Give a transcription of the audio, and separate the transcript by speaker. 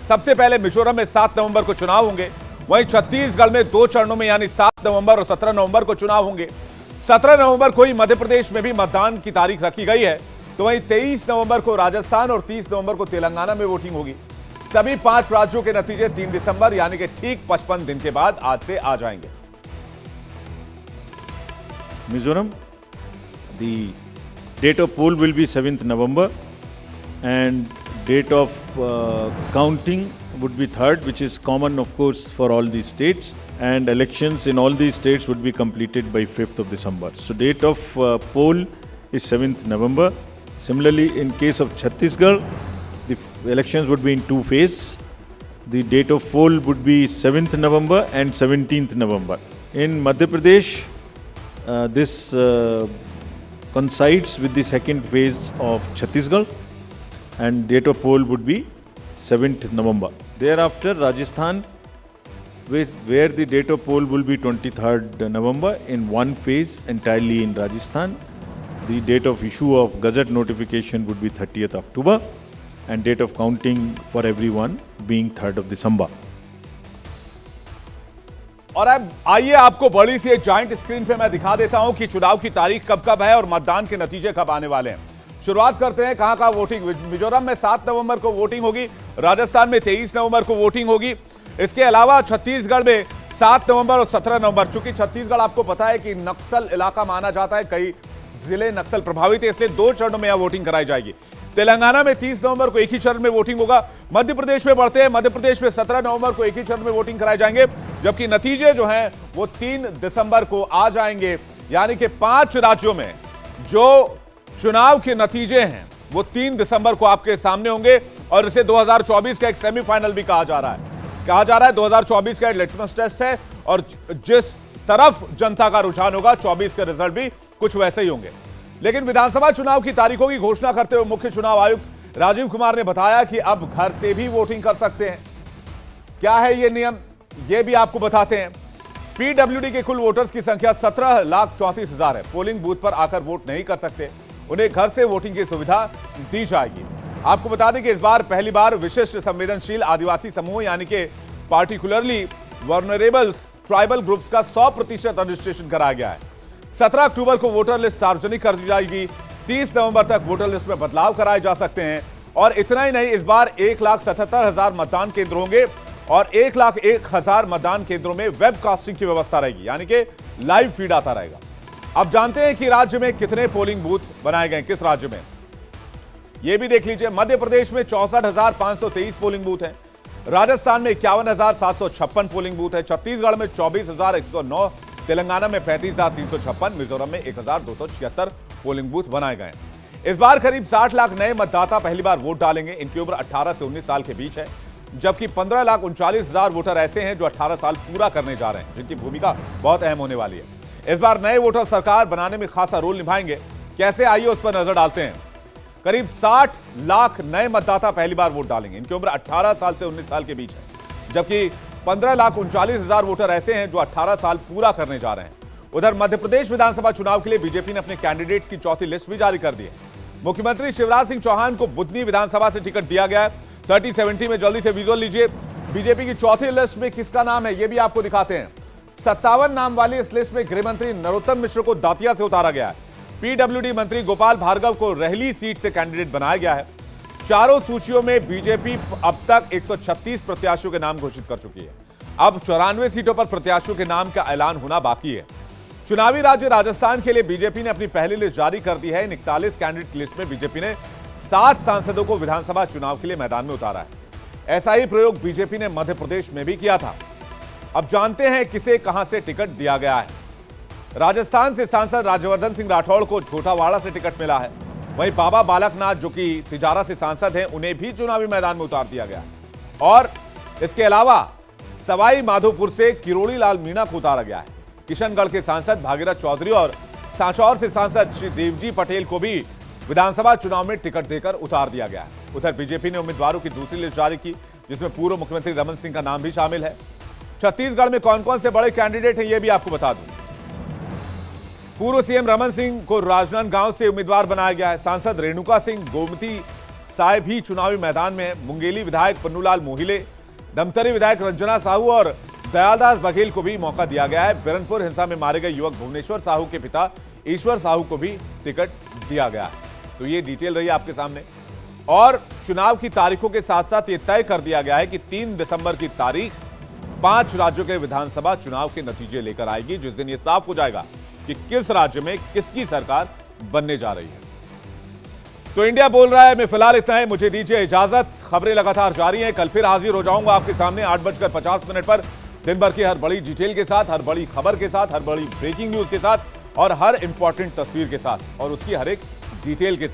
Speaker 1: सबसे पहले मिजोरम में 7 नवंबर को चुनाव होंगे, वहीं छत्तीसगढ़ में 2 चरणों में यानी 7 नवंबर और 17 नवंबर को चुनाव होंगे। 17 नवंबर को ही मध्य प्रदेश में भी मतदान की तारीख रखी गई है, तो वहीं 23 नवंबर को राजस्थान और 30 नवंबर को तेलंगाना में वोटिंग होगी। सभी 5 राज्यों के नतीजे 3 दिसंबर यानी कि ठीक 55 दिन के बाद आज से आ जाएंगे।
Speaker 2: Mizoram, the date of poll will be 7th November and date of counting would be 3rd, which is common of course for all these states, and elections in all these states would be completed by 5th of December. So date of poll is 7th November. Similarly, in case of Chhattisgarh, the elections would be in 2 phases. The date of poll would be 7th November and 17th November. In Madhya Pradesh, this coincides with the second phase of Chhattisgarh, and date of poll would be 7th November. Thereafter, Rajasthan, where the date of poll will be 23rd November in 1 phase entirely in Rajasthan. The date of issue of Gazette notification would be 30th October, and date of counting for everyone being 3rd of December.
Speaker 1: और अब आइए आपको बड़ी सी एक joint screen पे मैं दिखा देता हूं कि चुनाव की तारीख कब कब है और मतदान के नतीजे कब आने वाले हैं। शुरुआत करते हैं कहां वोटिंग। मिजोरम में 7 नवंबर को वोटिंग होगी, राजस्थान में 23 नवंबर को वोटिंग होगी। इसके अलावा छत्तीसगढ़ में 7 नवंबर और 17 नवंबर। चूंकि छत्तीसगढ़ आपको पता है कि नक्सल इलाका माना जाता है, कई जिले नक्सल प्रभावित है, इसलिए 2 चरणों में यहां वोटिंग कराई जाएगी। तेलंगाना में 30 नवंबर को एक ही चरण में वोटिंग होगा। मध्य प्रदेश में बढ़ते हैं, मध्य प्रदेश में 17 नवंबर को एक ही चरण में वोटिंग कराए जाएंगे, जबकि नतीजे जो हैं वो 3 दिसंबर को आ जाएंगे। यानी कि 5 राज्यों में जो चुनाव के नतीजे हैं वो 3 दिसंबर को आपके सामने होंगे, और इसे 2024 का एक सेमीफाइनल भी कहा जा रहा है। 2024 का लिटमस टेस्ट है, और जिस तरफ जनता का रुझान होगा 24 के रिजल्ट भी कुछ वैसे ही होंगे। लेकिन विधानसभा चुनाव की तारीखों की घोषणा करते हुए मुख्य चुनाव आयुक्त राजीव कुमार ने बताया कि अब घर से भी वोटिंग कर सकते हैं। क्या है ये नियम, ये भी आपको बताते हैं। पीडब्ल्यूडी के कुल वोटर्स की संख्या 17,34,000 है। पोलिंग बूथ पर आकर वोट नहीं कर सकते, उन्हें घर से वोटिंग की सुविधा दी जाएगी। आपको बता दें कि इस बार पहली बार विशिष्ट संवेदनशील आदिवासी समूह यानी कि पार्टिकुलरली वल्नरेबल्स ट्राइबल ग्रुप्स का 100% रजिस्ट्रेशन कराया गया है। 17 अक्टूबर को वोटर लिस्ट सार्वजनिक कर दी जाएगी। 30 नवंबर तक वोटर लिस्ट में बदलाव कराए जा सकते हैं। और इतना ही नहीं, इस बार 1,77,000 मतदान केंद्र होंगे, और 1,01,000 मतदान केंद्रों में वेबकास्टिंग की व्यवस्था रहेगी, यानी कि लाइव फीड आता रहेगा। अब जानते हैं कि राज्य में कितने पोलिंग बूथ बनाए गए, किस राज्य में, यह भी देख लीजिए। मध्य प्रदेश में 64,523 पोलिंग बूथ हैं, राजस्थान में 51,756 पोलिंग बूथ है, छत्तीसगढ़ में 24,109, तेलंगाना में 35,356, मिजोरम में 1,276 पोलिंग बूथ बनाए गए हैं। इस बार करीब 60 लाख नए मतदाता पहली बार वोट डालेंगे। इनकी उम्र 18 से 19 साल के बीच है, जबकि 15,39,000 वोटर ऐसे हैं जो 18 साल पूरा करने जा रहे हैं, जिनकी भूमिका बहुत अहम होने वाली है। इस बार नए वोटर सरकार बनाने में खासा रोल निभाएंगे। कैसे, आइए उस पर नजर डालते हैं। करीब 60 लाख नए मतदाता पहली बार वोट डालेंगे। इनकी उम्र 18 साल से 19 साल के बीच है, जबकि 15,39,000 वोटर ऐसे हैं जो 18 साल पूरा करने जा रहे हैं। उधर मध्य प्रदेश विधानसभा चुनाव के लिए बीजेपी ने अपने कैंडिडेट्स की चौथी लिस्ट भी जारी कर दी है। मुख्यमंत्री शिवराज सिंह चौहान को बुधनी विधानसभा से टिकट दिया गया है। 3070 में जल्दी से विजुअल लीजिए। बीजेपी की चौथी लिस्ट में किसका नाम है ये भी आपको दिखाते हैं। 57 नाम वाली इस लिस्ट में गृह मंत्री नरोत्तम मिश्र को दातिया से उतारा गया है। पीडब्ल्यूडी मंत्री गोपाल भार्गव को रहली सीट से कैंडिडेट बनाया गया है। चारों सूचियों में बीजेपी अब तक 136 प्रत्याशियों के नाम घोषित कर चुकी है। अब 94 सीटों पर प्रत्याशियों के नाम का ऐलान होना बाकी है। चुनावी राज्य राजस्थान के लिए बीजेपी ने अपनी पहली लिस्ट जारी कर दी है। इन 41 कैंडिडेट की लिस्ट में बीजेपी ने 7 सांसदों को विधानसभा चुनाव के लिए मैदान में उतारा है। ऐसा ही प्रयोग बीजेपी ने मध्य प्रदेश में भी किया था। अब जानते हैं किसे कहां से टिकट दिया गया है। राजस्थान से सांसद राज्यवर्धन सिंह राठौड़ को छोटावाड़ा से टिकट मिला है। वहीं बाबा बालकनाथ जो कि तिजारा से सांसद हैं, उन्हें भी चुनावी मैदान में उतार दिया गया है। और इसके अलावा सवाई माधोपुर से किरोड़ी लाल मीणा को उतारा गया है। किशनगढ़ के सांसद भागीरथ चौधरी और सांचौर से सांसद श्री देवजी पटेल को भी विधानसभा चुनाव में टिकट देकर उतार दिया गया है। उधर बीजेपी ने उम्मीदवारों की दूसरी लिस्ट जारी की, जिसमें पूर्व मुख्यमंत्री रमन सिंह का नाम भी शामिल है। छत्तीसगढ़ में कौन कौन से बड़े कैंडिडेट हैं, यह भी आपको बता दूं। पूर्व सीएम रमन सिंह को राजनांदगांव से उम्मीदवार बनाया गया है। सांसद रेणुका सिंह गोमती साय भी चुनावी मैदान में हैं। मुंगेली विधायक पन्नूलाल मोहिले, धमतरी विधायक रंजना साहू और दयालदास बघेल को भी मौका दिया गया है। बिरनपुर हिंसा में मारे गए युवक भुवनेश्वर साहू के पिता ईश्वर साहू को भी टिकट दिया गया है। तो ये डिटेल रही आपके सामने। और चुनाव की तारीखों के साथ साथ ये तय कर दिया गया है कि 3 दिसंबर की तारीख 5 राज्यों के विधानसभा चुनाव के नतीजे लेकर आएगी, जिस दिन ये साफ हो जाएगा कि किस राज्य में किसकी सरकार बनने जा रही है। तो इंडिया बोल रहा है मैं फिलहाल इतना है, मुझे दीजिए इजाजत। खबरें लगातार जारी हैं, कल फिर हाजिर हो जाऊंगा आपके सामने 8:50 पर दिन भर की हर बड़ी डिटेल के साथ, हर बड़ी खबर के साथ, हर बड़ी ब्रेकिंग न्यूज के साथ और हर इंपॉर्टेंट तस्वीर के साथ और उसकी हर एक डिटेल के साथ।